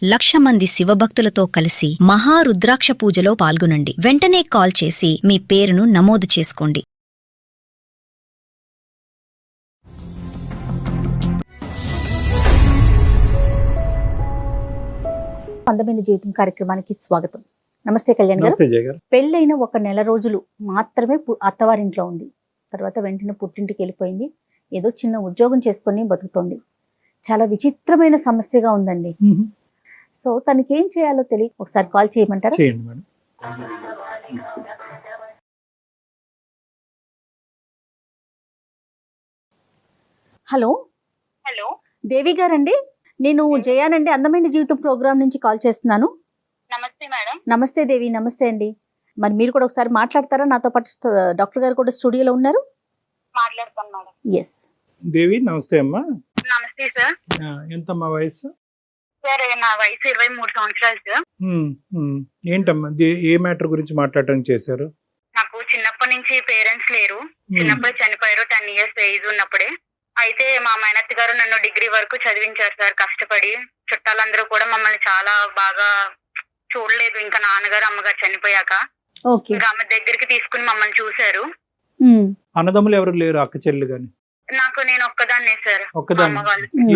1,00,000 మంది శివభక్తులతో కలిసి మహారుద్రాక్ష పూజలో పాల్గొనండి. వెంటనే కాల్ చేసి మీ పేరును నమోదు చేసుకోండి. అందమైన జీవితం కార్యక్రమానికి స్వాగతం. నమస్తే కళ్యాణ్ గారు. పెళ్ళైన 1 నెల రోజులు మాత్రమే అత్తవారింట్లో ఉంది. తర్వాత వెంటనే పుట్టింటికి వెళ్ళిపోయింది. ఏదో చిన్న ఉద్యోగం చేసుకొని బతుకుతోంది. చాలా విచిత్రమైన సమస్యగా ఉందండి. సో తనకి ఏం చేయాలో తెలియదు. ఒకసారి కాల్ చేయమంటారా? చేయండి మేడం. హలో హలో దేవి గారండి, నేను జయానండి, అందమైన జీవితం ప్రోగ్రామ్ నుంచి కాల్ చేస్తున్నాను. నమస్తే మేడం. నమస్తే దేవి. నమస్తే అండి. మరి మీరు కూడా ఒకసారి మాట్లాడతారా? నాతో పాటు డాక్టర్ గారు కూడా స్టూడియోలో ఉన్నారు. మాట్లాడతాను మేడం. ఎస్ దేవి నమస్తే అమ్మా. నమస్తే సార్. ఎంతమ్మా వయసు? సార్ నా వయసు 23 సంవత్సరాలు సార్. ఏంటమ్మా ఏ మ్యాటర్ గురించి మాట్లాడటం చేశారు? నాకు చిన్నప్పటి నుంచి పేరెంట్స్ లేరు. చిన్నప్పుడు చనిపోయారు. 10 ఇయర్స్ ఏజ్ ఉన్నప్పుడే. అయితే మా మేనత్త గారు నన్ను డిగ్రీ వరకు చదివించారు సార్ కష్టపడి. చుట్టాలందరూ కూడా మమ్మల్ని చాలా బాగా చూడలేదు. ఇంకా నాన్నగారు అమ్మగారు చనిపోయాక ఇంకా ఆమె దగ్గరికి తీసుకుని మమ్మల్ని చూశారు. అన్నదమ్ములు ఎవరు లేరు? అక్క చెల్లి గాని? నేను ఒక్కదాన్నే సార్. ఒక్కదాన్ని.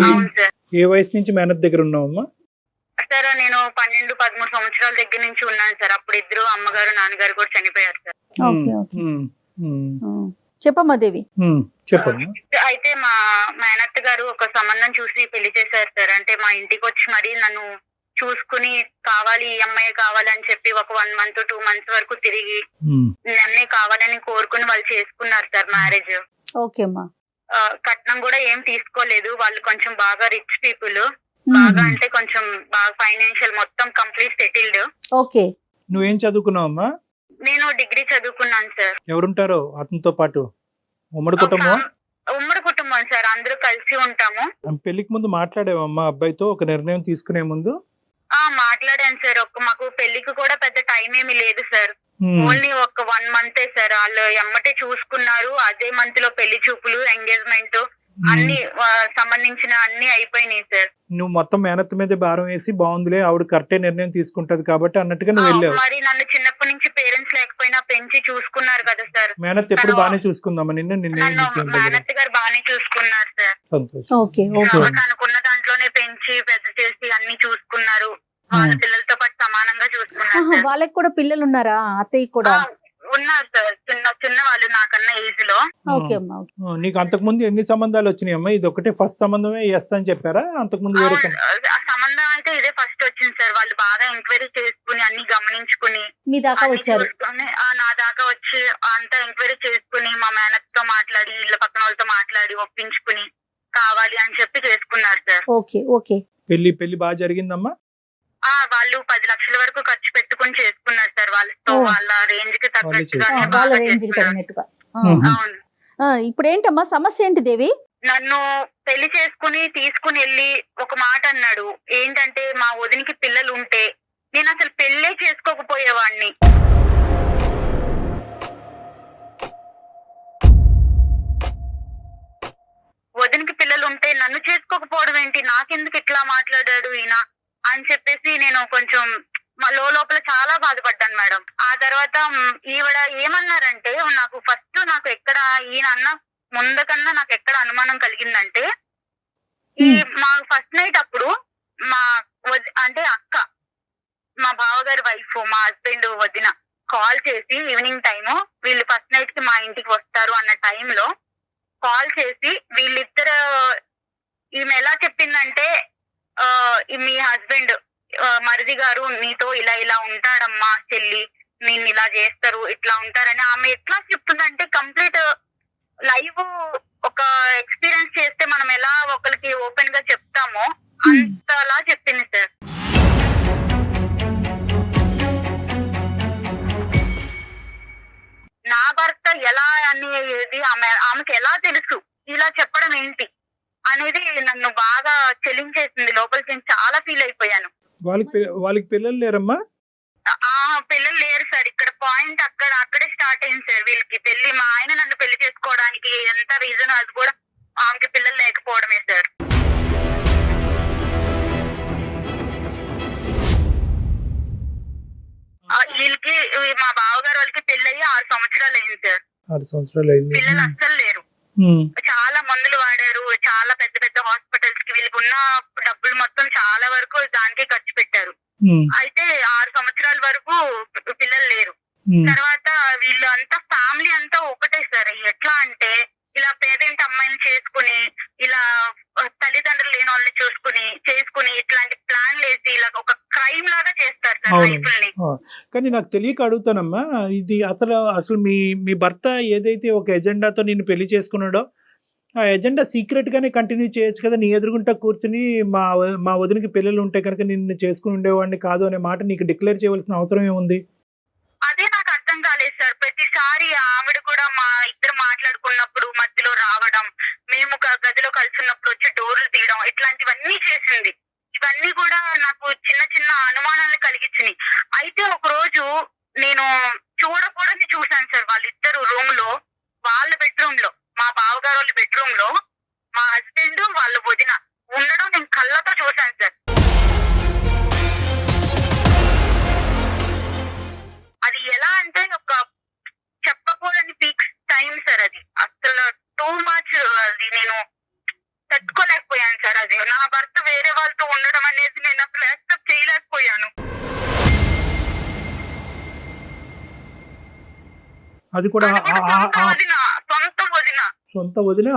అవును సార్. ఏ వయసు నుంచి మేనత్ దగ్గర ఉన్నావమ్మా? సార్ నేను 12-13 సంవత్సరాల దగ్గర నుంచి ఉన్నాను సార్. అప్పుడు ఇద్దరు అమ్మగారు నాన్నగారు కూడా చనిపోయారు సార్. చెప్పమ్మా దేవి. చెప్పండి. అయితే మా మేనత్త గారు ఒక సంబంధం చూసి పెళ్లి చేశారు సార్. అంటే మా ఇంటికి వచ్చి మరి నన్ను చూసుకుని కావాలి, ఈ అమ్మాయి కావాలని చెప్పి ఒక 1 మంత్ 2 మంత్స్ వరకు తిరిగి నన్నే కావాలని కోరుకుని వాళ్ళు చేసుకున్నారు సార్ మ్యారేజ్. ఓకే అమ్మా. కట్నం కూడా ఏం తీసుకోలేదు. వాళ్ళు కొంచెం బాగా రిచ్ పీపుల్. బాగా అంటే కొంచెం బాగా ఫైనాన్షియల్ మొత్తం కంప్లీట్ సెటిల్డ్. ఓకే. నువ్వేం చదువుకున్నావమ్మా? నేను డిగ్రీ చదువుకున్నాను సార్. ఎవరుంటారో అతనితో పాటు? ఉమ్మడి కుటుంబం? ఉమ్మడి కుటుంబం సార్. అందరూ కలిసి ఉంటాము. పెళ్లికి ముందు మాట్లాడేవమ్మా అబ్బాయితో ఒక నిర్ణయం తీసుకునే ముందు? మాట్లాడాను సార్. మాకు పెళ్లికి కూడా పెద్ద టైం ఏమీ లేదు సార్. ఓన్లీ ఒక 1 మంతే సార్. వాళ్ళు ఎమ్మటే చూసుకున్నారు. అదే మంత్ లో పెళ్లి చూపులు, ఎంగేజ్మెంట్ అన్ని సంబంధించిన అన్ని అయిపోయినాయి సార్. నువ్వు మొత్తం మేనత్త మీద భారం వేసి బాగుందిలే ఆవిడ కరెక్టే నిర్ణయం తీసుకుంటది కాబట్టి అన్నట్టుగా నువ్వు వెళ్ళావు. మరి నన్ను చిన్నప్పటి నుంచి పేరెంట్స్ లేకపోయినా పెంచి చూసుకున్నారు కదా సార్. మేనత్ ఎప్పుడు బాగానే చూసుకుందామా నిన్ను? మేనత్త గారు బాగానే చూసుకున్నారు సార్. తనకున్న దాంట్లోనే పెంచి పెద్ద చేసి అన్ని చూసుకున్నారు. వాళ్ళ పిల్లలతో పాటు సమానంగా చూసుకున్నారు. వాళ్ళకి కూడా పిల్లలు ఉన్నారా? అత్తయ్య కూడా ఉన్నారు సార్. చిన్న వాళ్ళు నాకన్నా ఏజ్ లో. నీకు అంతకు ముందు ఎన్ని సంబంధాలు వచ్చినాయి అమ్మా? ఇది ఒకటే ఫస్ట్ సంబంధమే ఎస్ అని చెప్పారా? అంతకు ముందు వేరే సంబంధం అయితే ఇదే ఫస్ట్ వచ్చింది సార్. వాళ్ళు బాగా ఎంక్వైరీ చేసుకుని అన్ని గమనించుకుని మీ దాకా వచ్చారు. నా దాకా వచ్చి అంతా ఎంక్వైరీ చేసుకుని మా మేనత్తో మాట్లాడి ఇళ్ళ పక్కన వాళ్ళతో మాట్లాడి ఒప్పించుకుని కావాలి అని చెప్పి చేసుకున్నారు సార్. Okay okay. పెళ్లి బాగా జరిగిందమ్మా? వాళ్ళు 10 లక్షల వరకు ఖర్చు పెట్టుకుని చేసుకున్నారు సార్. వాళ్ళతో వాళ్ళ రేంజ్ కి తగ్గట్టుగా. అవును. ఇప్పుడు ఏంటమ్మా సమస్య ఏంటి దేవి? నన్ను పెళ్లి చేసుకుని తీసుకుని వెళ్ళి ఒక మాట అన్నాడు. ఏంటంటే మా వదినికి పిల్లలు ఉంటే నేను అసలు పెళ్లే చేసుకోకపోయేవాడిని. వదినికి పిల్లలు ఉంటే నన్ను చేసుకోకపోవడం ఏంటి, నాకెందుకు ఇట్లా మాట్లాడాడు ఈయన అని చెప్పేసి నేను కొంచెం లోపల చాలా బాధపడ్డాను మేడం. ఆ తర్వాత ఈవిడ ఏమన్నారంటే, నాకు ఎక్కడ ఈయన అన్న ముందు కన్నా నాకు ఎక్కడ అనుమానం కలిగిందంటే, ఈ మా ఫస్ట్ నైట్ అప్పుడు అంటే అక్క, మా బావగారి వైఫ్, మా హస్బెండ్ వదిన కాల్ చేసి ఈవినింగ్ టైము వీళ్ళు ఫస్ట్ నైట్ కి మా ఇంటికి వస్తారు అన్న టైంలో కాల్ చేసి వీళ్ళిద్దరు, ఈమె ఎలా చెప్పిందంటే, మీ హస్బెండ్ మరిది గారు నీతో ఇలా ఉంటాడమ్మా చెల్లి, నిన్ను ఇలా చేస్తారు, ఇట్లా ఉంటారని ఆమె ఎట్లా చెప్తుందంటే కంప్లీట్ లైవ్ ఒక ఎక్స్పీరియన్స్ చేస్తే మనం ఎలా ఒకరికి ఓపెన్ గా చెప్తామో అంతలా చెప్పింది సార్. నా భర్త ఎలా అనేది ఆమెకి ఎలా తెలుసు, ఇలా చెప్పడం ఏంటి అనేది నన్ను బాగా చెలించేసింది. లోపలికి నేను చాలా ఫీల్ అయిపోయాను. వాళ్ళకి పిల్లలు లేరమ్మా? పిల్లలు లేరు సార్. ఇక్కడ పాయింట్ అక్కడే స్టార్ట్ అయింది సార్. వీళ్ళకి పెళ్లి, మా ఆయన నన్ను పెళ్లి చేసుకోవడానికి ఎంత రీజన్ అది కూడా ఆమెకి పిల్లలు లేకపోవడమే సార్. మా బావగారు వాళ్ళకి పెళ్ళయి 6 సంవత్సరాలు అయింది సార్. 6 సంవత్సరాలు అయింది. పిల్లలు అస్సలు లేరు. చాలా మందులు వాడారు, చాలా పెద్ద పెద్ద హాస్పిటల్స్ కి వీళ్ళకి ఉన్న డబ్బులు మొత్తం చాలా వరకు దానికే ఖర్చు పెట్టారు. అయితే 6 సంవత్సరాల వరకు పిల్లలు లేరు. తర్వాత వీళ్ళు అంతా ఫ్యామిలీ అంతా ఒకటే సార్. ఎట్లా అంటే ఇలా పేదింటి అమ్మాయిని చేసుకుని, ఇలా తల్లిదండ్రులు లేని వాళ్ళని చేసుకుని ఇట్లాంటి ప్లాన్లు వేసి ఇలా ఒక క్రైమ్ లాగా చేస్తారు సార్ లైఫ్ని. కానీ నాకు తెలియక అడుగుతానమ్మా, ఇది అసలు మీ భర్త ఏదైతే ఒక ఎజెండాతో నిన్ను పెళ్లి చేసుకున్నాడో ఆ ఎజెండా సీక్రెట్ గానే కంటిన్యూ చేయొచ్చు కదా. నీ ఎదురుగుంటా కూర్చుని మా వదినకి పిల్లలు ఉంటే కనుక నిన్ను చేసుకుని ఉండేవాడిని కాదు అనే మాట నీకు డిక్లేర్ చేయవలసిన అవసరం ఏముంది? అదే నాకు అర్థం కాలేదు సార్. ప్రతిసారి ఆవిడ కూడా మా ఇద్దరు మాట్లాడుకున్నప్పుడు మధ్యలో రావడం, మేము గదిలో కలిసి ఉన్నప్పుడు వచ్చి డోర్లు తీయడం, ఇట్లాంటివన్నీ చేసింది. ఇవన్నీ కూడా నాకు చిన్న చిన్న అనుమానాలు కలిగించినాయి. అయితే ఒక రోజు నేను చూడకూడని చూశాను సార్. వాళ్ళిద్దరు రూమ్ లో, వాళ్ళ బెడ్రూమ్ లో, మా బావగారు వాళ్ళ బెడ్రూమ్ లో మా హస్బెండ్ వాళ్ళ వదిన ఉండడం నేను కళ్ళతో చూశాను సార్. అది ఎలా అంటే ఒక చెప్పకూడని పీక్ టైం సార్. అది అసలు టూ మచ్. అది నేను తట్టుకోలేకపోయాను సార్. అది నా భర్త వేరే వాళ్ళతో ఉండడం అనేది నేను అసలు యాక్సెప్ట్ చేయలేకపోయాను. అది కూడా సొంత వదిన.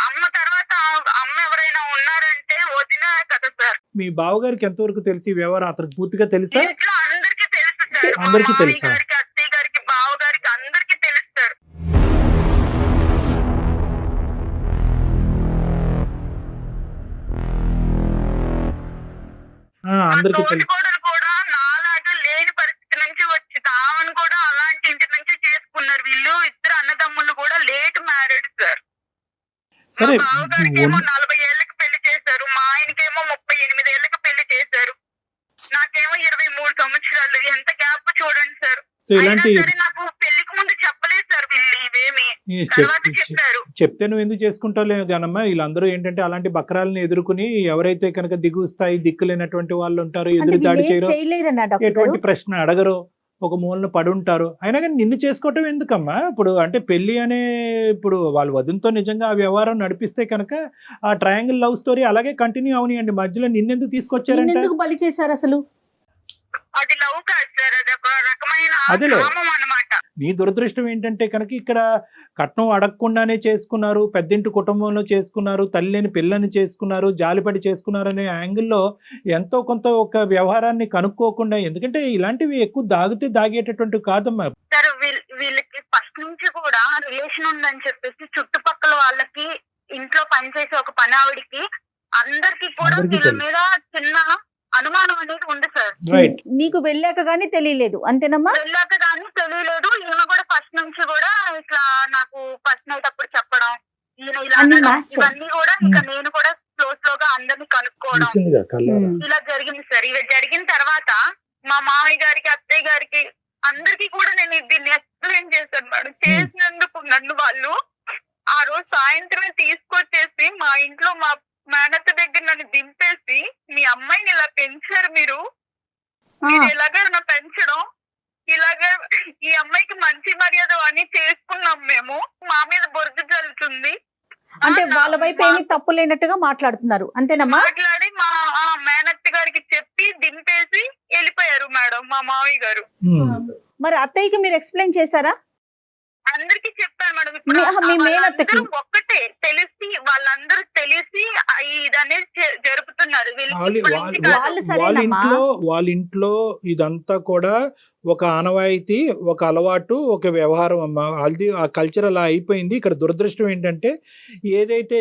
అమ్మ తర్వాత అమ్మ ఎవరైనా ఉన్నారంటే వదిన కదా సార్. మీ బావగారికి ఎంతవరకు తెలిసి వ్యవహారం అతనికి పూర్తిగా తెలుసా? ఇంట్లో అందరికీ తెలుసు సార్. అందరికీ తెలుసా? గారికి, అత్తయ్య గారికి, బావ గారికి అందరికీ తెలుసు సార్. అందరికీ తెలుసు. కూడా నాలాగా లేని పరిస్థితి నుంచి వచ్చి తామను కూడా అలాంటి ఇంటి నుంచి చేసుకున్నారు. వీళ్ళు ఇద్దరు అన్నదమ్ములు కూడా లేట్ మ్యారేడ్ సార్. సరే, మా బావగారికేమో 40 ఏళ్ళకి పెళ్లి చేశారు, మా ఆయనకేమో 38 ఏళ్ళకి పెళ్లి చేశారు, నాకేమో 23 సంవత్సరాలు. ఎంత గ్యాప్ చూడండి సార్. అయినా సరే నాకు పెళ్లికి ముందు చెప్పలేదు సార్ వీళ్ళు ఇవేమి. తర్వాత చెప్పారు. చెప్తే నువ్వు ఎందుకు చేసుకుంటావు కానమ్మా. వీళ్ళందరూ ఏంటంటే అలాంటి బక్రాలను ఎదుర్కొని ఎవరైతే కనుక దిగు స్థాయి దిక్కులేనటువంటి వాళ్ళు ఉంటారో, ఎదురు దాడి చేయరు, ఎటువంటి ప్రశ్న అడగరు, ఒక మూలన పడి ఉంటారు. అయినా కానీ నిన్ను చేసుకోవటం ఎందుకమ్మా? ఇప్పుడు అంటే పెళ్లి అనే ఇప్పుడు వాళ్ళ వదినతో నిజంగా ఆ వ్యవహారం నడిపిస్తే కనుక ఆ ట్రయాంగిల్ లవ్ స్టోరీ అలాగే కంటిన్యూ అవనియండి. మధ్యలో నిన్నెందుకు తీసుకొచ్చారంటే ఎందుకు బలి చేశారు అసలు? అది లవ్ కాదు సార్, అది ఒక రకమైన కామం అన్నమాట. నీ దురదృష్టం ఏంటంటే కనుక ఇక్కడ కట్నం అడగకుండానే చేసుకున్నారు, పెద్దింటి కుటుంబంలో చేసుకున్నారు, తల్లిని పిల్లని చేసుకున్నారు, జాలిపడి చేసుకున్నారు అనే యాంగిల్లో ఎంతో కొంత ఒక వ్యవహారాన్ని కనుక్కోకుండా, ఎందుకంటే ఇలాంటివి ఎక్కువ దాగేటటువంటి కాదమ్మా. సార్ వీళ్ళకి ఫస్ట్ నుంచి కూడా రిలేషన్ ఉందని చెప్పేసి చుట్టుపక్కల వాళ్ళకి, ఇంట్లో పనిచేసే ఒక పని ఆవిడికి, అందరికి కూడా వీళ్ళ మీద చిన్న అనుమానం అనేది ఉంది సార్. నీకు వెళ్ళాక గానీ తెలియలేదు అంతేనమ్మా? వెళ్ళాక గానీ తెలియలేదు. ఈయన కూడా ఫస్ట్ నుంచి కూడా ఇట్లా నాకు ఫస్ట్ నైట్ అప్పుడు చెప్పడం, ఈయన ఇలా ఇవన్నీ కూడా ఇక నేను కూడా స్లోగా అందరినీ కనుక్కోవడం ఇలా జరిగింది సార్. ఇవి జరిగిన తర్వాత మా మామయ్య గారికి, అత్తయ్య గారికి అందరికి కూడా నేను దీన్ని ఎక్స్ప్లెయిన్ చేశాను మేడం. చేసినందుకు నన్ను వాళ్ళు ఆ రోజు సాయంత్రమే తీసుకొచ్చేసి మా ఇంట్లో మా మేనత్త దగ్గర నన్ను దింపేసి, మీ అమ్మాయిని ఇలా పెంచారు మీరు ఇలాగే పెంచడం, ఇలాగే ఈ అమ్మాయికి మంచి మర్యాద అని చేసుకున్నాం మేము, మా మీద బొరుగు జల్లుతుంది అంటే వాళ్ళ వైపు ఏమీ తప్పు లేనట్టుగా మాట్లాడుతున్నారు అంతేనమ్మా? మాట్లాడి మా మేనత్త గారికి చెప్పి దింపేసి వెళ్ళిపోయారు మేడం మా మామయ్య గారు. మరి అత్తయ్యకి మీరు ఎక్స్ప్లెయిన్ చేశారా? అందరికి చెప్పాను మేడం. మీ మేనత్తకి ఒక్కటే తెలిసి, వాళ్ళందరూ తెలిసి ఇదనేది జరుపుతున్నారు. వాళ్ళ ఇంట్లో ఇదంతా కూడా ఒక ఆనవాయితీ, ఒక అలవాటు, ఒక వ్యవహారం అమ్మా. అది ఆ కల్చర్ అలా అయిపోయింది. ఇక్కడ దురదృష్టం ఏంటంటే ఏదైతే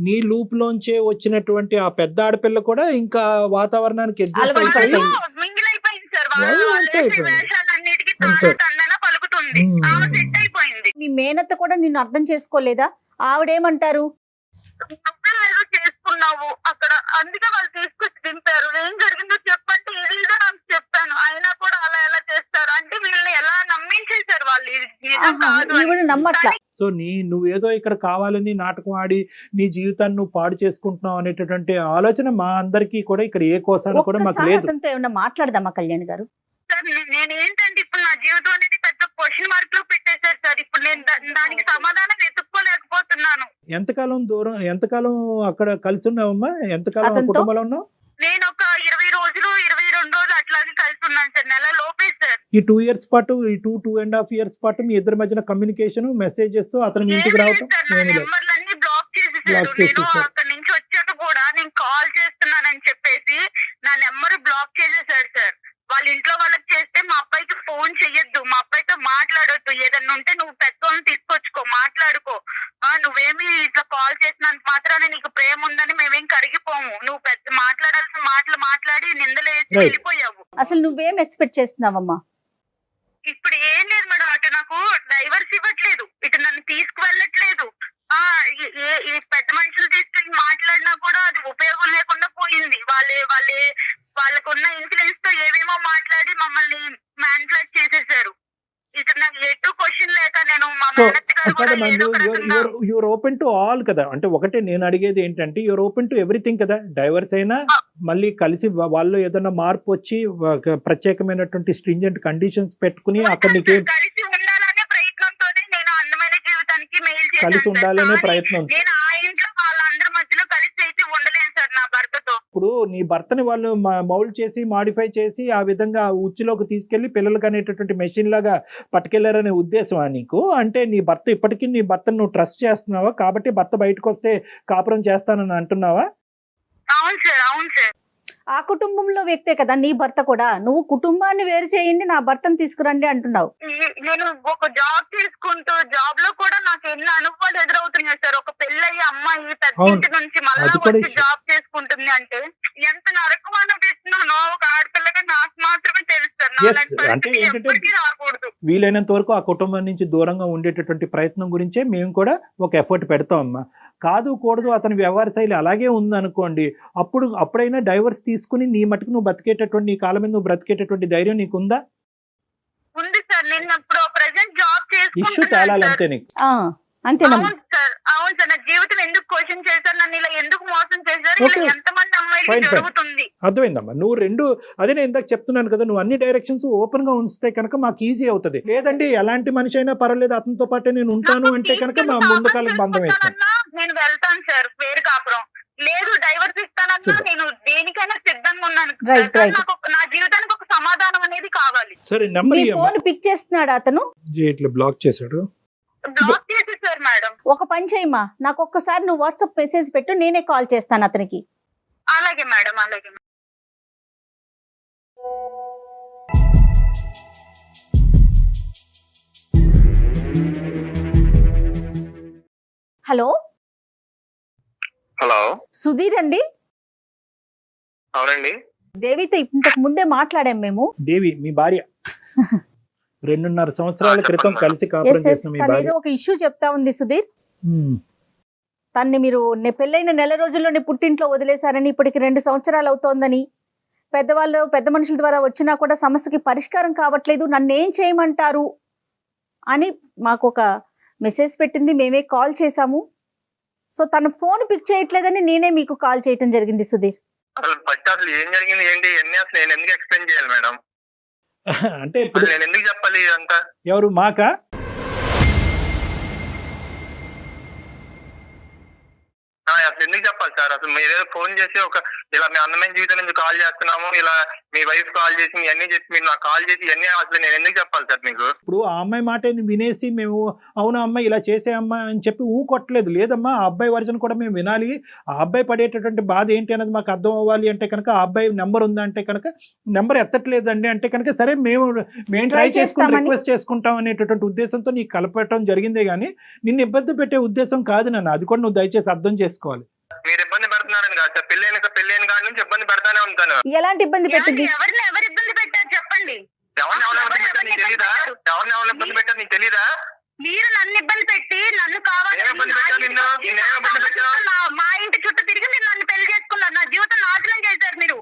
నీ లూప్ లోంచే వచ్చినటువంటి ఆ పెద్ద ఆడపిల్ల కూడా ఇంకా వాతావరణానికి అడ్జస్ట్ అయిపోయింది. మీ మేనత్త కూడా నిన్ను అర్థం చేసుకోలేదా? ఆవిడేమంటారు? చేసుకున్నావు అక్కడ, అందుకే వాళ్ళు తీసుకొచ్చి దింపారు. ఏం జరిగిందో చెప్పంటే ఇదిగా నాకు చెప్పాను. అయినా కూడా అలా ఎలా చేస్తారు అంటే వీళ్ళని ఎలా నమ్మించేశారు వాళ్ళు. నమ్మట్లా. సో నువ్వేదో ఇక్కడ కావాలని నాటకం ఆడి నీ జీవితాన్ని నువ్వు పాడు చేసుకుంటున్నావు అనేటటువంటి ఆలోచన మా అందరికీ కూడా ఇక్కడ ఏ కోసాన్ని కూడా మాకు లేదు. ఏమన్నా మాట్లాడదామా కళ్యాణ్ గారు? సార్ నేను ఏంటంటే ఇప్పుడు నా జీవితం అనేది పెద్ద క్వశ్చన్ మార్క్ లో పెట్టేశారు సార్. ఇప్పుడు నేను దానికి సమాధానం వెతుక్కోలేకపోతున్నాను. ఎంతకాలం అక్కడ కలిసి ఉన్నావమ్మా? ఎంతకాలం కుటుంబంలో ఉన్నావు? నేను ఒక 20 రోజులు 22 రోజులు అట్లాగే కలిసి ఉన్నాను సార్. నెల లోపే సార్. ఈ 2 years పాటు, ఈ 2.5 years పాటు మీ ఇద్దరి మధ్యన కమ్యూనికేషన్, మెసేజెస్, అతను మీ ఇంటికి రావటం నెంబర్లన్నీ బ్లాక్ చేసేసారు. నేను అక్కడి నుంచి వచ్చాక కూడా నేను కాల్ చేస్తున్నానని చెప్పేసి నా నెంబర్ బ్లాక్ చేసేసారు సార్. వాళ్ళ ఇంట్లో వాళ్ళకి చేస్తే మా అబ్బాయికి ఫోన్ చెయ్యొద్దు, మా అబ్బాయితో మాట్లాడొద్దు, ఏదన్నా ఉంటే నువ్వు పెద్దోళ్ళని తీసుకొచ్చుకో, మాట్లాడుకో, నువ్వేమి ఇట్లా కాల్ చేసినంత మాత్రాన్ని నీకు ప్రేమ ఉందని మేమేం కరిగిపోము, నువ్వు పెద్ద మాట్లాడాల్సిన మాటలు మాట్లాడి నిందలేసి వెళ్ళిపోయావు. అసలు నువ్వేం ఎక్స్పెక్ట్ చేస్తున్నావమ్మా? ఇప్పుడు ఏం లేదు మేడం, అటు నాకు డైవర్స్ ఇవ్వట్లేదు, ఇటు నన్ను తీసుకువెళ్ళట్లేదు. ఈ పెద్ద మనుషులు తీసుకెళ్ళి మాట్లాడినా కూడా అది ఉపయోగం లేకుండా పోయింది. వాళ్ళకున్న ఇన్ఫ్లుయెన్స్ తో ఏమేమో మాట్లాడి మమ్మల్ని మ్యానిపులేట్ చేసేసారు. ఇక్కడ నాకు ఎటు క్వశ్చన్ లేక నేను మా యూఆర్ ఓపెన్ టు ఆల్ కదా. అంటే ఒకటే నేను అడిగేది ఏంటంటే, యూఆర్ ఓపెన్ టు ఎవ్రీథింగ్ కదా. డైవర్స్ అయినా మళ్ళీ కలిసి వాళ్ళు ఏదైనా మార్పు వచ్చి ప్రత్యేకమైనటువంటి స్ట్రింజెంట్ కండిషన్స్ పెట్టుకుని అక్కడ నీకే కలిసి ఉండాలనే ప్రయత్నంతోనే నేను అందమైన జీవితానికి మెయిల్ చేశాను. కలిసి ఉండాలనే ప్రయత్నం. నేను ఆ ఇంట్లో వాళ్ళందరి మధ్యలో కలిసి అయితే ఉండలేను సార్ నా భర్తతో. ఇప్పుడు నీ భర్తని వాళ్ళు మౌల్డ్ చేసి, మాడిఫై చేసి, ఆ విధంగా ఉచ్చులోకి తీసుకెళ్లి పిల్లలకి అనేటటువంటి మెషిన్ లాగా పట్టుకెళ్లారనే ఉద్దేశమా నీకు? అంటే నీ భర్త ఇప్పటికీ నీ భర్తను నువ్వు ట్రస్ట్ చేస్తున్నావా? కాబట్టి భర్త బయటకు వస్తే కాపురం చేస్తానని అంటున్నావా? అవును సార్, అవును సార్. ఆ కుటుంబంలో వ్యక్తే కదా నీ భర్త కూడా. నువ్వు కుటుంబాన్ని వేరు చేయండి, నా భర్తను తీసుకురండి అంటున్నావు. నేను ఒక జాబ్ తీసుకుంటూ జాబ్ లో కూడా నాకు ఎన్ని అనుభవాలు ఎదురవుతున్నాయి సార్. ఒక పెళ్ళయ్యి అమ్మాయి పెద్ద నుంచి మళ్ళా వచ్చి జాబ్ చేసుకుంటుంది అంటే ఎంత నరకం అనిపిస్తున్నానో ఒక ఆడపిల్లగా నాకు మాత్రమే తెలుస్తారు. రాకూడదు. వీలైనంత వరకు ఆ కుటుంబం నుంచి దూరంగా ఉండేటటువంటి ప్రయత్నం గురించే మేము కూడా ఒక ఎఫర్ట్ పెడతాం అమ్మా. కాదు కూడదు అతని వ్యవహార శైలి అలాగే ఉందనుకోండి, అప్పుడైనా డైవర్స్ తీసుకుని నీ మటుకు నువ్వు బతికేటటువంటి, నీ కాలం మీద నువ్వు బ్రతికేటటువంటి ధైర్యం నీకుందా? ఉంది సార్. నేను ఇప్పుడు ప్రెసెంట్ జాబ్ ఇష్యూ తేలాలంతే నీకు. అంతేనమ్మా. అవును సార్. నా జీవితం ఎందుకు క్వశ్చన్ చేశారు, నన్ను ఇలా ఎందుకు మోసం చేశారు, ఇలా ఎంతమంది అమ్మాయిలు జరుగుతుంది. అర్థమైందమ్మా. నువ్వు అదే నేను ఇందాక చెప్తున్నాను కదా, నువ్వు అన్ని డైరెక్షన్స్ ఓపెన్ గా ఉంచితే కనుక మాకు ఈజీ అవుతుంది. లేదండి ఎలాంటి మనిషి అయినా పర్వాలేదు అతనితో పాటే నేను ఉంటాను అంటే కనుక మా ముందు కాలం బంధం వేస్తాను. నేను వెళ్తాను సార్ వేరు కాపురం. లేదు డైవర్స్ ఇస్తానన్నా నేను దేనికైనా సిద్ధంగా ఉన్నాను. నా జీవితానికి ఒక సమాధానం అనేది కావాలి. సరే నెంబర్ ఫోన్ పిక్ చేస్తున్నాడు అతను, బ్లాక్ చేశాడు. బ్లాక్ చేసేసారు మేడం. ఒక పని చేయమ్మా, నాకు ఒక్కసారి నువ్వు వాట్సాప్ మెసేజ్ పెట్టు, నేనే కాల్ చేస్తాను అతనికి. అలాగే మేడం, అలాగే. హలో హలో, సుధీర్ అండి? అవునండి. దేవితో ఇంతకు ముందే మాట్లాడాం మేము. దేవి మీ భార్య 2.5 సంవత్సరాల క్రితం కలిసి కాపురం చేసిన మీ భార్య. ఏదో ఒక ఇష్యూ చెప్తా ఉంది సుధీర్. తన్ని మీరు పెళ్ళైన నెల రోజుల్లోనే పుట్టింట్లో వదిలేశారని, ఇప్పటికి 2 సంవత్సరాలు అవుతోందని, పెద్ద మనుషుల ద్వారా వచ్చినా కూడా సమస్యకి పరిష్కారం కావట్లేదు, నన్ను ఏం చేయమంటారు అని మాకు ఒక మెసేజ్ పెట్టింది. మేమే కాల్ చేశాము. సో తన ఫోన్ పిక్ చేయట్లేదని నేనే మీకు కాల్ చేయటం జరిగింది సుధీర్. అసలు ఏం జరిగింది ఏంటి అన్ని అసలు నేను ఎందుకు ఎక్స్ప్లెయిన్ చేయాలి మేడం? అంటే ఇప్పుడు నేను ఎందుకు చెప్పాలి ఇదంతా? ఎవరు మాకా? అసలు ఎందుకు చెప్పాలి సార్? అసలు మీరేదో ఫోన్ చేసి ఒక ఇలా మీ అందమైన జీవితం నుంచి కాల్ చేస్తున్నాము, ఇలా మీ వైఫ్ కాల్ చేసి మీ అన్ని చెప్పి మీరు నాకు కాల్ చేసి ఇవన్నీ అసలు నేను ఎందుకు చెప్పాలి సార్ మీకు? ఇప్పుడు ఆ అమ్మాయి మాట వినేసి మేము అవునా అమ్మాయి ఇలా చేసే అమ్మాయి అని చెప్పి కొట్టలేదు. లేదమ్మా, ఆ అబ్బాయి వర్జన్ కూడా మేము వినాలి. ఆ అబ్బాయి పడేటటువంటి బాధ ఏంటి అనేది మాకు అర్థం అవ్వాలి అంటే కనుక, ఆ అబ్బాయి నెంబర్ ఉందా అంటే కనుక నెంబర్ ఎత్తట్లేదండి అంటే కనుక సరే మేము ట్రై చేసుకుని రిక్వెస్ట్ చేసుకుంటాం అనేటటువంటి ఉద్దేశంతో నీకు కలపటం జరిగిందే కానీ నిన్ను ఇబ్బంది పెట్టే ఉద్దేశం కాదు నాన్న. అది కూడా నువ్వు దయచేసి అర్థం చేసుకోవాలి. మీరు ఇబ్బంది పెడుతున్నారని కాదు సార్, పెళ్ళైన కాడి నుంచి ఇబ్బంది పెడతానే ఉంటాను. ఎలాంటి ఇబ్బంది పెట్టింది? ఎవరు ఇబ్బంది పెట్టారు చెప్పండి. ఎవరిని ఇబ్బంది పెట్టారు నీకు తెలీదా? ఎవరిని ఇబ్బంది పెట్టారు నీకు తెలీదా? మీరు నన్ను ఇబ్బంది పెట్టి నన్ను కావాలి మా ఇంటి చుట్టూ తిరిగి మీరు నన్ను పెళ్లి చేసుకున్నారు. నా జీవితం నాశనం చేశారు మీరు.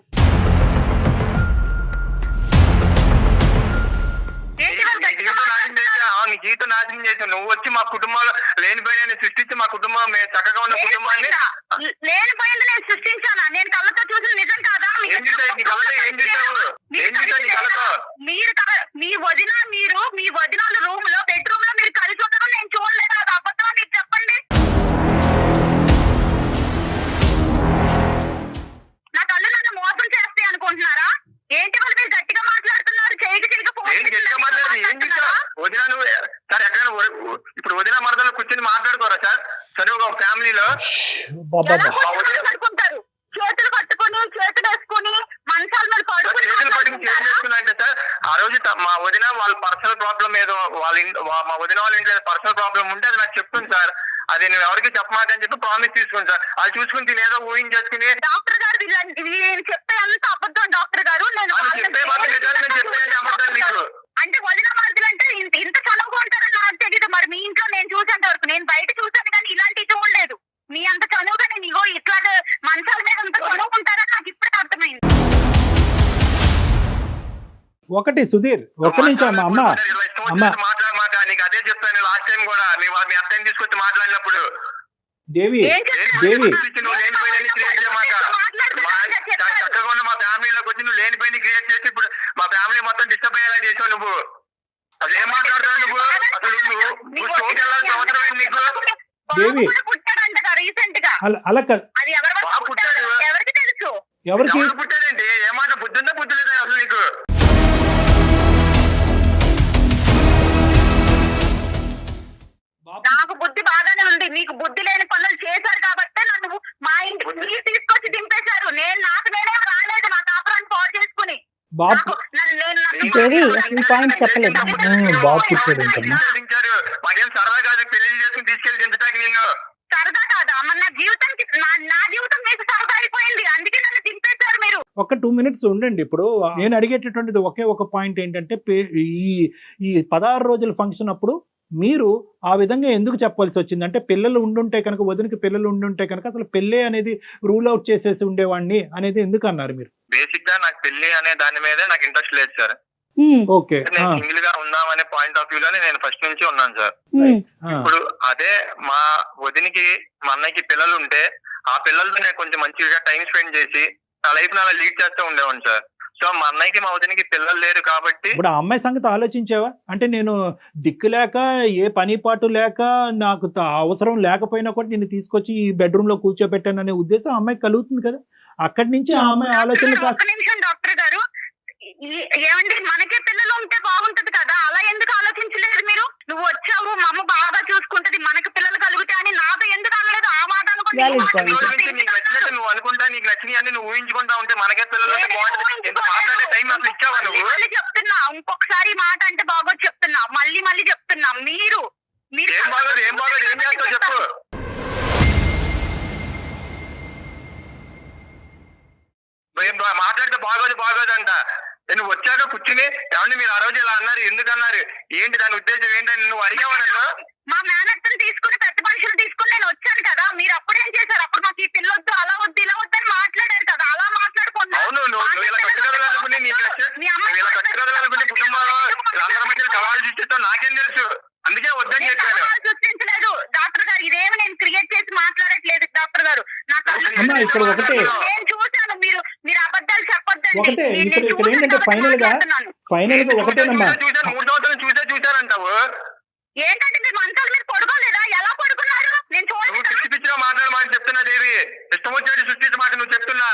నీ జీవితం నాశనం చేసావు. నువ్వు వచ్చి మా కుటుంబంలో లేనిపోయిన సృష్టించి మా కుటుంబం మేము చక్కగా ఉన్న కుటుంబాన్ని లేనిపోయింది నేను సృష్టించానా? నేను కళ్ళతో చూసిన నిజం కాదా? మీరు ఎలా పడుకుంటారు? చేతులు పట్టుకుని చేతులు వేసుకుని మంచాల మీద పడుకుంటున్నా అంటే సార్ ఆ రోజు మా వదిన వాళ్ళ పర్సనల్ ప్రాబ్లం ఏదో మా వదిన వాళ్ళ ఇంట్లో పర్సనల్ ప్రాబ్లం ఉంటే అది నాకు చెప్తుంది సార్. అది నువ్వు ఎవరికి చెప్పమాకని చెప్పి ప్రామిస్ తీసుకుని సార్. అది చూసుకుని తినేదో ఊహించేసుకుని డాక్టర్ గారు నేను చెప్తే అంత అబద్ధం డాక్టర్ గారు. నేను చెప్పేది అబద్ధం నీకు అంటే వదిన మనుషులు అంటే ఇంత చనువుగా ఉంటారని నాకు తెలియదు. మరి మీ ఇంట్లో నేను చూసేంత వరకు, నేను బయట చూసాను కానీ ఇలాంటివి చూడలేదు. మీ అంత చనువుగా నేను ఇగో ఇట్లాగా మంచాల మీద అంత చనువుకుంటారని నాకు ఇప్పుడే అర్థమైంది. ఒకటి సుధీర్, ఒక్క నిమిషం అమ్మ మాట్లాడమాక. నీకు అదే చెప్పాను లాస్ట్ టైం కూడా, మీ అత్తని తీసుకొచ్చి మాట్లాడినప్పుడు. దేవి నువ్వు లేనిపోయిన క్రియేట్ చేయమాక. చక్కగా ఉన్న మా ఫ్యామిలీలోకి వచ్చి నువ్వు లేనిపోయిన క్రియేట్ చేసి ఇప్పుడు మా ఫ్యామిలీ మొత్తం డిస్టర్బ్ అయ్యేలా చేసావు నువ్వు. అసలు ఏం మాట్లాడుతున్నావు నువ్వు? అసలు నువ్వు షోకి వెళ్ళాల్సిన అవసరం ఏంటి నీకు? దేవి రీసెంట్ గా అలా అది ఎవరికి తెలుసు? ఎవరికి పుట్టాడంటే ఏమాట బుద్ధి ఉందా బుద్ధి లేదా అసలు నీకు? నాకు బుద్ధి బాగానే ఉంది. మీకు బుద్ధి లేని పనులు చేశారు కాబట్టి నన్ను మా ఇంటికి మీరు తీసుకొచ్చి దింపేశారు. నాకు నేనే రాలేదు నా కాపురాన్ని పాడు చేసుకుని. మాకేం సరదా కాదు పెళ్లి చేసుకుని తీసుకెళ్లి దించడానికి నిన్ను. సరదా కాదా? మరి నా జీవితం మీకు సరదా అయిపోయింది. అందుకే నన్ను దింపేశారు మీరు. ఒక 2 minutes ఉండండి. ఇప్పుడు నేను అడిగేటటువంటిది ఒకే ఒక పాయింట్ ఏంటంటే, ఈ 16 రోజుల ఫంక్షన్ అప్పుడు మీరు ఆ విధంగా ఎందుకు చెప్పాల్సి వచ్చింది? అంటే పిల్లలు ఉండుంటే కనుక, వదినకి పిల్లలు ఉండుంటే కనుక అసలు పెళ్ళి అనేది రూల్ అవుట్ చేసేసి ఉండేవాడిని అనేది ఎందుకు అన్నారు మీరు? బేసిక్ గా నాకు పెళ్లి అనే దాని మీదే నాకు ఇంట్రెస్ట్ లేదు సార్. ఓకే, నేను సింగిల్ గా ఉందామనే పాయింట్ ఆఫ్ వ్యూ లోనే నేను ఫస్ట్ నుంచి ఉన్నాను సార్. ఇప్పుడు అదే మా వదినికి మా అన్నయ్యకి పిల్లలు ఉంటే ఆ పిల్లలతో నేను కొంచెం మంచిగా టైం స్పెండ్ చేసి నా లైఫ్ అలా లీడ్ చేస్తూ ఉండేవాడిని సార్. సో మా అన్నయ్యకి మా వదినికి పిల్లలు లేరు కాబట్టి. ఇప్పుడు ఆ అమ్మాయి సంగతి ఆలోచించావా? అంటే నేను దిక్కు లేక, ఏ పని పాటు లేక, నాకు అవసరం లేకపోయినా కూడా నేను తీసుకొచ్చి ఈ బెడ్రూమ్ లో కూర్చోబెట్టాననే ఉద్దేశం ఆ అమ్మాయికి కలుగుతుంది కదా. అక్కడి నుంచి ఆ అమ్మాయి ఆలోచన డాక్టర్ గారు ఏమండి, మనకే పిల్లలు ఉంటే బాగుంటది కదా, అలా ఎందుకు ఆలోచించలేదు మీరు? నువ్వు వచ్చావు, మా అమ్మ బాగా చూసుకుంటది, మనకు పిల్లలు కలుగుతాయి అని నాతో ఎందుకు అనలేదు? ఆ మాట అనుకుంటే నువ్వు అనుకుంటా, నీకు నచ్చినవి అన్ని నువ్వు ఊహించుకుంటా ఉంటే మనకే పిల్లలు మాట్లాడే టైం అసలు ఇచ్చావా నువ్వు? చెప్తున్నా, ఇంకొకసారి మాట అంటే బాగోదు చెప్తున్నా, మళ్ళీ చెప్తున్నా. మీరు ఏం బాగోదు ఏం చేస్తావు చెప్పు. మాట్లాడితే బాగోదంట. నువ్వు వచ్చాక కూర్చుని ఏమండి మీరు ఆ రోజు ఇలా అన్నారు, ఎందుకు అన్నారు, ఏంటి దాని ఉద్దేశం ఏంటని నువ్వు అడిగావు నన్ను? మా మేనత్తను తీసుకుని పెద్ద మనుషులు తీసుకుని నేను వచ్చాను కదా, మీరు అప్పుడేం చేశారు? అప్పుడు మాకు ఈ పిల్లొద్దు, అలా వద్దు, ఇలా వద్దు అని మాట్లాడారు కదా, అలా మాట్లాడుకున్నా. అవును, నువ్వు ఇలా కట్టుకోవాలనుకుని ఇలా కట్టుకోవాలనుకుని కుటుంబంలో అందరి మధ్య సవాళ్ళు చూస్తే నాకేం తెలుసు, అందుకే వద్దని చెప్పాను. సృష్టించలేదు డాక్టర్ గారు, ఇదేమి నేను క్రియేట్ చేసి మాట్లాడట్లేదు డాక్టర్ గారు. ఇక్కడ ఒకటే నేను చూశాను, మీరు అబద్ధాలు చెప్పొద్దండి. ఒకటే ఇక్కడ ఏంటంటే ఫైనల్ గా ఒకటేనమ్మా, 3 సంవత్సరాలు చూసారంటావు. ఏంటంటే మీరు మంచాల మీద పడుకోలేదా? ఎలా పడుకున్నారు? నేను పిచ్చి పిచ్చిగా మాట్లాడమని చెప్తున్నా దేవి, ఇష్టం వచ్చేది సృష్టించమాట నువ్వు చెప్తున్నా.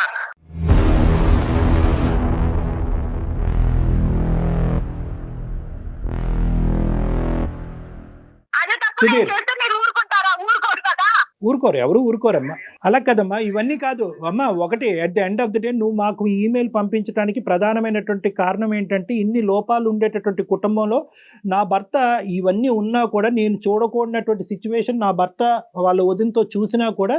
అదే తప్పు చేస్తే మీరు ఊరుకుంటారా? ఊరుకోరు కదా. ఊరుకోరు, ఎవరు ఊరుకోరమ్మా. అలా కదమ్మా, ఇవన్నీ కాదు అమ్మా. ఒకటి at the end of the day నువ్వు మాకు ఈమెయిల్ పంపించడానికి ప్రధానమైనటువంటి కారణం ఏంటంటే, ఇన్ని లోపాలు ఉండేటటువంటి కుటుంబంలో నా భర్త ఇవన్నీ ఉన్నా కూడా నేను చూడకూడనటువంటి సిచ్యువేషన్ నా భర్త వాళ్ళ వదినతో చూసినా కూడా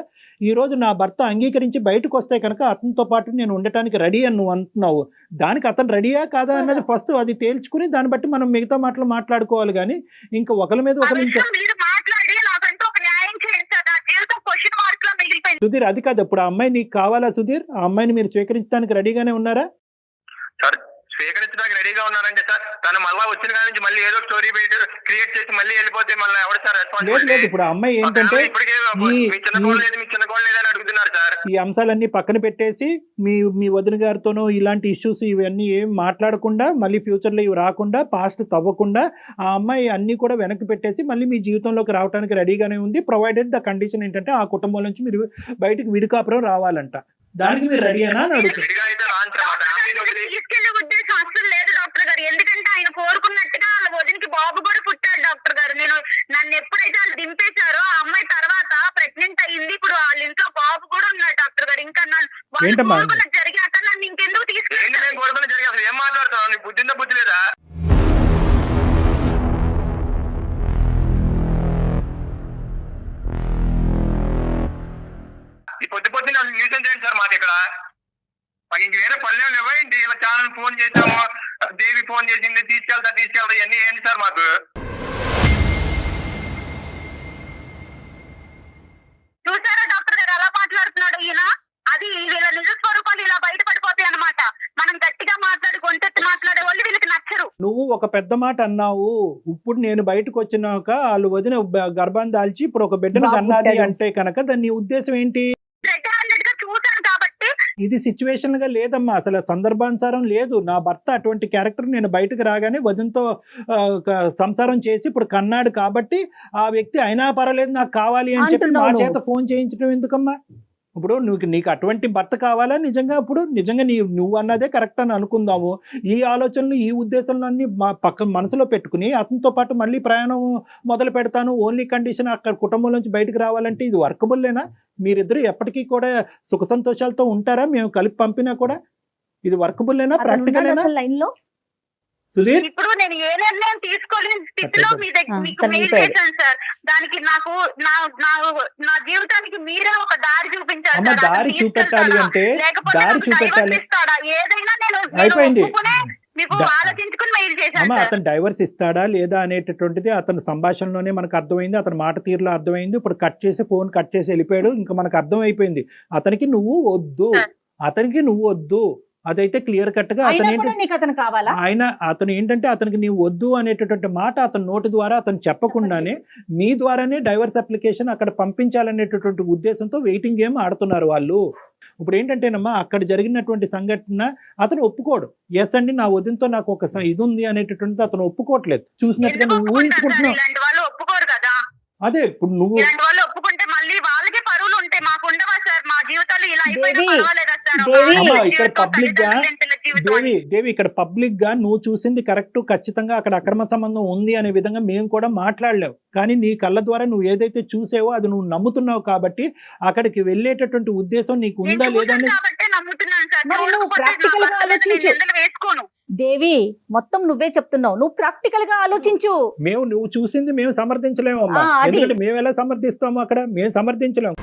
ఈరోజు నా భర్త అంగీకరించి బయటకు వస్తే కనుక అతనితో పాటు నేను ఉండటానికి రెడీ అని నువ్వు అంటున్నావు. దానికి అతను రెడీయా కాదా అన్నది ఫస్ట్ అది తేల్చుకుని దాన్ని బట్టి మనం మిగతా మాటలు మాట్లాడుకోవాలి. కానీ ఇంకా ఒకరి మీద ఒకరు సుధీర్, అది కాదు. ఇప్పుడు ఆ అమ్మాయి నీకు కావాలా సుధీర్? ఆ అమ్మాయిని మీరు స్వీకరించడానికి రెడీగానే ఉన్నారా? సార్ స్వీకరించడానికి రెడీగా ఉన్నారంటే సార్, తను మళ్ళీ వచ్చిన కాడి నుంచి మళ్ళీ ఏదో స్టోరీ క్రియేట్ చేసి మళ్ళీ వెళ్ళిపోతే మళ్ళీ ఎవరు సార్ రెస్పాన్స్? లేదు, ఇప్పుడు ఆ అమ్మాయి ఏంటంటే ఈ అంశాలన్నీ పక్కన పెట్టేసి మీ వదిన గారితోనూ ఇలాంటి ఇష్యూస్ ఇవన్నీ ఏం మాట్లాడకుండా, మళ్ళీ ఫ్యూచర్ లో ఇవి రాకుండా, పాస్ట్ తవ్వకుండా ఆ అమ్మాయి అన్ని కూడా వెనక్కి పెట్టేసి మళ్ళీ మీ జీవితంలోకి రావడానికి రెడీగానే ఉంది. ప్రొవైడెడ్ ద కండిషన్ ఏంటంటే ఆ కుటుంబం నుంచి మీరు బయటకు విడికాపురం రావాలంట. దానికి మీరు రెడీనా అని అడుగుతారు. ఉద్దేశం అసలు లేదు డాక్టర్ గారు. ఎందుకంటే ఆయన కోరుకున్నట్టుగా వాళ్ళ వదినికి బాబు కూడా పుట్టాడు డాక్టర్ గారు. నన్ను ఎప్పుడైతే వాళ్ళు దింపేశారో ఆ అమ్మాయి తర్వాత ప్రెగ్నెంట్ అయ్యింది. ఇప్పుడు వాళ్ళ ఇంట్లో బాబు కూడా ఉన్నాడు డాక్టర్ గారు. ఇంకా ఏంటమ్మా? జరిగాక నన్ను ఇంకెందుకు తీసుకెళ్ళి ఏం మాట్లాడుతున్నావు? నీకు బుద్ధి బుద్ధి లేదా? ఈ పొద్దున న్యూసెన్స్ ఏంటి సార్ మాది ఇక్కడ? మాకు ఇంక వేరే పల్లెలు ఇవ్వండి. ఇలా ఛానల్ ఫోన్ చేసాము, దేవి ఫోన్ చేసింది, తీసుకెళ్తా ఇవన్నీ ఏంటి సార్ మాకు? చూసారా డాక్టర్ గారు ఎలా మాట్లాడుతున్నాడు ఈయన? అది వీళ్ళ నిజ స్వరూపాలు ఇలా బయటపడిపోతాయి అన్నమాట. మనం గట్టిగా మాట్లాడి గొంతెత్తి మాట్లాడే వాళ్ళు వీళ్ళకి నచ్చరు. నువ్వు ఒక పెద్ద మాట అన్నావు. ఇప్పుడు నేను బయటకు వచ్చినాక వాళ్ళు వదిన గర్భాన్ని దాల్చి ఇప్పుడు ఒక బిడ్డను కన్నది అంటే కనుక దాని ఉద్దేశం ఏంటి? చూసాను కాబట్టి ఇది సిచ్యువేషన్ గా లేదమ్మా, అసలు సందర్భానుసారం లేదు. నా భర్త అటువంటి క్యారెక్టర్ నేను బయటకు రాగానే వదినతో సంసారం చేసి ఇప్పుడు కన్నాడు కాబట్టి ఆ వ్యక్తి అయినా పర్వాలేదు నాకు కావాలి అని చెప్పి మా చేత ఫోన్ చేయించడం ఎందుకమ్మా? ఇప్పుడు నీకు అటువంటి భర్త కావాలా? నిజంగా ఇప్పుడు నిజంగా నువ్వు అన్నదే కరెక్ట్ అని అనుకుందాము. ఈ ఆలోచనలు ఈ ఉద్దేశాలను అన్ని పక్క మనసులో పెట్టుకుని అతనితో పాటు మళ్ళీ ప్రయాణం మొదలు పెడతాను, ఓన్లీ కండిషన్ అక్కడ కుటుంబం నుంచి బయటకు రావాలంటే ఇది వర్కబుల్లేనా? మీరిద్దరు ఎప్పటికీ కూడా సుఖ సంతోషాలతో ఉంటారా? మేము కలిపి పంపినా కూడా ఇది వర్కబుల్లేనా? ప్రాక్టికల్ లైన్ లో సుధీర్, ఇప్పుడు నేను ఏ నిర్ణయం తీసుకోలేని స్థితిలో మీ దగ్గర మీకు మెయిల్ చేశాను సార్. దానికి నాకు నా జీవితానికి మీరే ఒక దారి చూపించాలి. దారి చూపెట్టాలి అంటే దారి చూపెట్టాలి. ఏదైనా నేను అయిపోయింది. మీకు ఆలోచించుకుని మెయిల్ చేశాను. అతను డైవర్స్ ఇస్తాడా లేదా అనేటటువంటిది అతని సంభాషణలోనే మనకు అర్థమైంది, అతని మాట తీరులో అర్థమైంది. ఇప్పుడు ఫోన్ కట్ చేసి వెళ్ళిపోయాడు. ఇంకా మనకు అర్థం అయిపోయింది అతనికి నువ్వు వద్దు. అదైతే క్లియర్ కట్ గా అతను ఏంటంటే అతనికి నీవు వద్దు అనేటటువంటి మాట అతని నోటి ద్వారా అతను చెప్పకుండానే మీ ద్వారానే డైవర్స్ అప్లికేషన్ అక్కడ పంపించాలనేటటువంటి ఉద్దేశంతో వెయిటింగ్ గేమ్ ఆడుతున్నారు వాళ్ళు. ఇప్పుడు ఏంటంటేనమ్మా అక్కడ జరిగినటువంటి సంఘటన అతను ఒప్పుకోడు. ఎస్ అండి నా వదినతో నాకు ఒక ఇది ఉంది అనేటటువంటిది అతను ఒప్పుకోవట్లేదు. చూసినట్టుగా నువ్వు ఊహించుకుంటున్నావు. అదే ఇప్పుడు నువ్వు ఒప్పుకుంటే మళ్ళీ వాళ్ళకే పరువులు ఉంటాయి, మాకు ఉండవా సార్? మా జీవితాలు ఇలా ఇక్కడ పబ్లిక్ గా నువ్వు చూసింది కరెక్ట్, ఖచ్చితంగా అక్కడ అక్రమ సంబంధం ఉంది అనే విధంగా మేము కూడా మాట్లాడలేవు. కానీ నీ కళ్ళ ద్వారా నువ్వు ఏదైతే చూసావో అది నువ్వు నమ్ముతున్నావు కాబట్టి అక్కడికి వెళ్ళేటటువంటి ఉద్దేశం నీకు ఉందా లేదా అని దేవి మొత్తం నువ్వే చెప్తున్నావు. నువ్వు ప్రాక్టికల్ గా ఆలోచించు. నువ్వు చూసింది మేము సమర్థించలేము అమ్మా. ఎందుకంటే మేము ఎలా సమర్థిస్తాము? అక్కడ మేము సమర్థించలేము.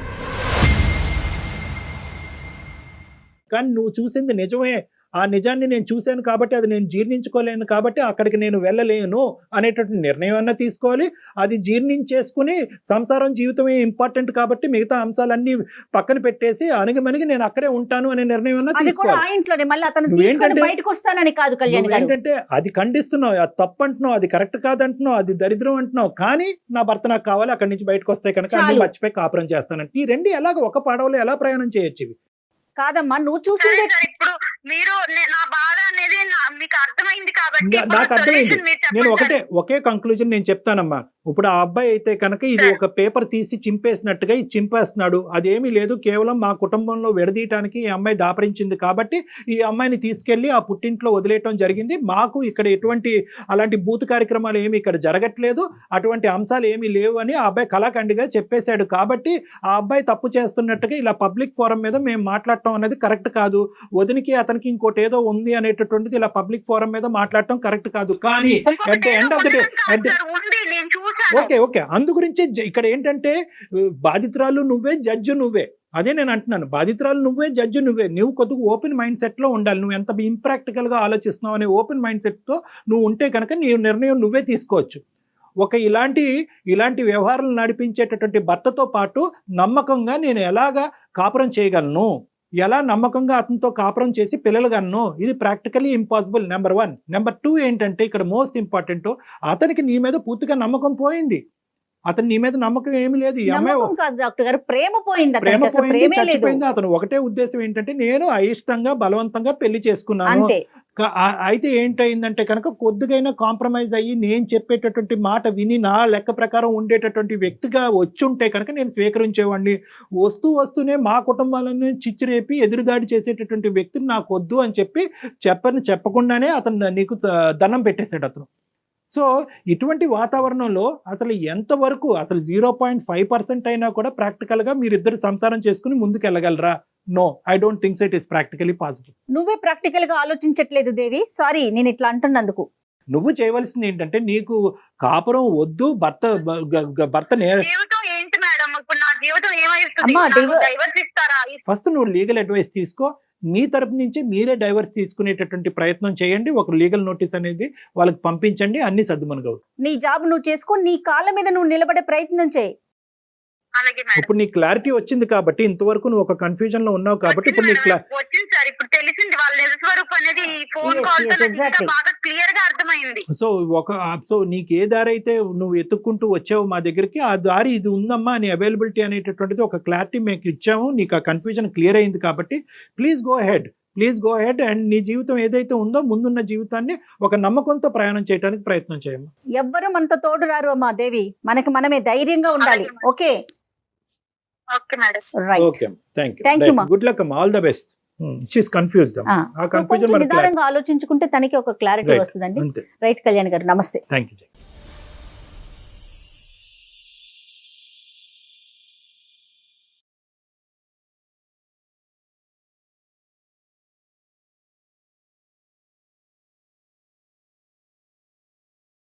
కానీ నువ్వు చూసింది నిజమే. ఆ నిజాన్ని నేను చూశాను కాబట్టి అది నేను జీర్ణించుకోలేను కాబట్టి అక్కడికి నేను వెళ్ళలేను అనేటటువంటి నిర్ణయం అన్నా తీసుకోవాలి. అది జీర్ణించేసుకుని సంసారం జీవితమే ఇంపార్టెంట్ కాబట్టి మిగతా అంశాలన్నీ పక్కన పెట్టేసి అణిగిమణిగి నేను అక్కడే ఉంటాను అనే నిర్ణయం అన్నా తీసుకోవాలి. ఏంటంటే అది ఖండిస్తున్నావు, అది తప్పు అంటున్నావు, అది కరెక్ట్ కాదంటున్నావు, అది దరిద్రం అంటున్నావు. కానీ నా భర్త నాకు కావాలి, అక్కడి నుంచి బయటకు వస్తే కనుక అన్ని మర్చిపోయి కాపురం చేస్తానంటే ఈ రెండు ఎలాగ ఒక పడవలో ఎలా ప్రయాణం చేయొచ్చు? ఇవి కాదమ్మా నువ్వు చూసింది. ఇప్పుడు మీరు నా బాధ అనేది మీకు అర్థమైంది కాబట్టి నాకు అర్థమైంది. నేను ఒకే కంక్లూజన్ నేను చెప్తానమ్మా. ఇప్పుడు ఆ అబ్బాయి అయితే కనుక ఇది ఒక పేపర్ తీసి చింపేసినట్టుగా ఇది చింపేస్తున్నాడు. అదేమీ లేదు, కేవలం మా కుటుంబంలో విడదీయటానికి ఈ అమ్మాయి దాపరించింది కాబట్టి ఈ అమ్మాయిని తీసుకెళ్లి ఆ పుట్టింట్లో వదిలేయటం జరిగింది. మాకు ఇక్కడ ఎటువంటి అలాంటి బూత్ కార్యక్రమాలు ఏమి ఇక్కడ జరగట్లేదు, అటువంటి అంశాలు ఏమీ లేవు అని ఆ అబ్బాయి కళాఖండిగా చెప్పేశాడు. కాబట్టి ఆ అబ్బాయి తప్పు చేస్తున్నట్టుగా ఇలా పబ్లిక్ ఫోరం మీద మేము మాట్లాడటం అనేది కరెక్ట్ కాదు. వదినికి అతనికి ఇంకోటి ఏదో ఉంది అనేటటువంటిది ఇలా పబ్లిక్ ఫోరం మీద మాట్లాడటం కరెక్ట్ కాదు. కానీ at the end of the day okay అందు గురించి ఇక్కడ ఏంటంటే బాధితురాలు నువ్వే, జడ్జి నువ్వే. అదే నేను అంటున్నాను, బాధితురాలు నువ్వే, జడ్జి నువ్వే. నువ్వు కొద్దిగా ఓపెన్ మైండ్ సెట్ లో ఉండాలి. నువ్వు ఎంత ఇంప్రాక్టికల్ గా ఆలోచిస్తున్నావు అనే ఓపెన్ మైండ్ సెట్ తో నువ్వు ఉంటే కనుక నీ నిర్ణయం నువ్వే తీసుకోవచ్చు. ఇలాంటి వ్యవహారాలు నడిపించేటటువంటి భర్తతో పాటు నమ్మకంగా నేను ఎలాగా కాపురం చేయగలను, ఎలా నమ్మకంగా అతనితో కాపురం చేసి పిల్లలు కన్ను, ఇది ప్రాక్టికలీ ఇంపాసిబుల్. నెంబర్ 1. నెంబర్ 2 ఏంటంటే ఇక్కడ మోస్ట్ ఇంపార్టెంట్, అతనికి నీ మీద పూర్తిగా నమ్మకం పోయింది. అతను నీ మీద నమ్మకం ఏమి లేదు. ఈ అమ్మాయి ప్రేమ పోయింది, చచ్చిపోయింది. అతను ఒకటే ఉద్దేశం ఏంటంటే నేను అయిష్టంగా బలవంతంగా పెళ్లి చేసుకున్నాను. అయితే ఏంటయిందంటే కనుక కొద్దిగైనా కాంప్రమైజ్ అయ్యి నేను చెప్పేటటువంటి మాట విని నా లెక్క ప్రకారం ఉండేటటువంటి వ్యక్తిగా వచ్చుంటే కనుక నేను స్వీకరించేవాడిని. వస్తూనే మా కుటుంబాలను చిచ్చిరేపి ఎదురుదాడి చేసేటటువంటి వ్యక్తిని నాకు వద్దు అని చెప్పి చెప్పకుండానే అతను నీకు దండం పెట్టేశాడు. అతను సో ఇటువంటి వాతావరణంలో అసలు ఎంతవరకు అసలు 0.5% అయినా కూడా ప్రాక్టికల్ గా మీరిద్దరు సంసారం చేసుకుని ముందుకు వెళ్ళగలరా? No, I don't think it is practically possible. నువ్వే ప్రాక్టికల్ గా ఆలోచించట్లేదు దేవి. సారీ, నేను ఇట్లా అంటున్నందుకు. నువ్వు చేయవలసింది ఏంటంటే, నీకు కాపురం వద్దు, భర్త జీవితం ఏంటి మేడం? ఇప్పుడు నా జీవితం అమ్మా, ఏమైతుంది? డైవర్స్ ఇస్తారా? ఫస్ట్ నువ్వు లీగల్ అడ్వైస్ తీసుకో. మీ తరపు నుంచి మీరే డైవర్స్ తీసుకునేటటువంటి ప్రయత్నం చేయండి. ఒక లీగల్ నోటీస్ అనేది వాళ్ళకి పంపించండి, అన్ని సర్దుమనుగా. నీ జాబ్ నువ్వు చేసుకో, నీ కాళ్ళ మీద నువ్వు నిలబడే ప్రయత్నం చేయి. అలాగే మేడం. ఇప్పుడు నీ క్లారిటీ వచ్చింది కాబట్టి, ఇంతవరకు నువ్వు ఒక కన్ఫ్యూజన్ లో ఉన్నావు కాబట్టి ఇప్పుడు నీకు వచ్చింది సార్. ఇప్పుడు తెలిసింది వాళ్ళ నిజ స్వరూపం అనేది ఈ phone Yes, call yes, exactly. బాగా క్లియర్ గా అర్థమైంది. సో నీకు ఏ దారి అయితే నువ్వు ఎత్తుక్కుంటూ వచ్చావు మా దగ్గరికి, ఆ దారి ఇది ఉందమ్మా అని అవైలబిలిటీ అనేటటువంటిది ఒక క్లారిటీ మీకు ఇచ్చాము. నీకు ఆ కన్ఫ్యూజన్ క్లియర్ అయింది కాబట్టి ప్లీజ్ గో హెడ్ అండ్ నీ జీవితం ఏదైతే ఉందో ముందున్న జీవితాన్ని ఒక నమ్మకంతో ప్రయాణం చేయడానికి ప్రయత్నం చేయమ్మా. ఎవ్వరు మనతో తోడు రారు అమ్మా దేవి. మనకి మనమే ధైర్యంగా ఉండాలి. Okay okay madam. Right. Okay, thank Thank you, you. ma. Good luck అమ్మా, all the best. She's confused. ఆ సో కన్ఫ్యూజన్ కొంచెం మనకి నిదానంగా ఆలోచించుకుంటే తనకి ఒక క్లారిటీ Right. వస్తుందండి. అంతే. రైట్ కళ్యాణ్ గారు, నమస్తే. Thank you.